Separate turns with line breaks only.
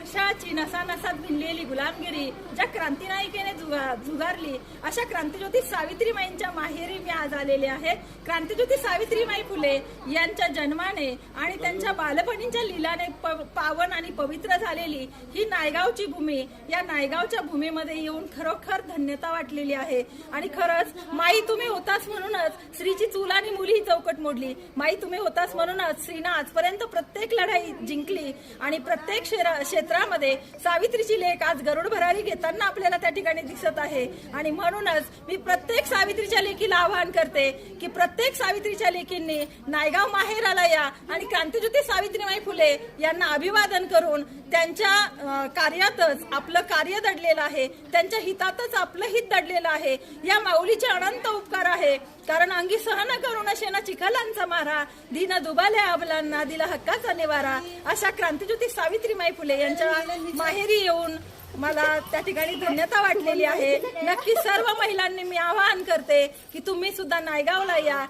वर्षाची नसानसात भिनलेली गुलामगिरी ज्या क्रांतिनायिकेने जुगारली अशा क्रांतिज्योती सावित्रीमाईंच्या माहेरी मी आज आलेले आहे। क्रांतिज्योती सावित्रीमाई फुले यांच्या जन्माने आणि त्यांच्या बालपणीच्या लीलाने पावन आणि पवित्र झालेली ही नायगावची भूमी, या नायगावच्या भूमीमध्ये येऊन खरोखर धन्यता वाटलेली आहे। आणि खरंच माई तुम्ही होतास म्हणूनच श्रीची चूल आणि मुली ही चौकट मोडली। माई तुम्ही होतास म्हणूनच श्रीनं आजपर्यंत प्रत्येक लढाई जिंकली आणि प्रत्येक क्षेत्रामध्ये सावित्रीची लेख आज गरुड भरारी घेताना आपल्याला त्या ठिकाणी दिसत आहे। आणि म्हणूनच मी प्रत्येक सावित्रीच्या लेकीला आवाहन करते की प्रत्येक सावित्रीच्या लेकींनी नायगाव माहेराला या आणि क्रांतिज्योती सावित्रीबाई फुले यांना अभिवादन करून त्यांच्या कार्यातच आपलं कार्य दडलेलं आहे, त्यांच्या हितातच आपलं हित दडलेलं आहे। या माऊलीचे अनंत उपकार आहे, कारण अंगी सहन करून शेना चिखलांचा मारा, दीन दुबाल्या अबलांना दिला हक्काचा निवारा। अशा क्रांतिज्योती सावित्रीबाई फुले यांच्या माहेरी येऊन मला त्या ठिकाणी धन्यता वाटलेली आहे। नक्की सर्व महिलांनी मी आवाहन करते की तुम्ही सुद्धा नायगावला या।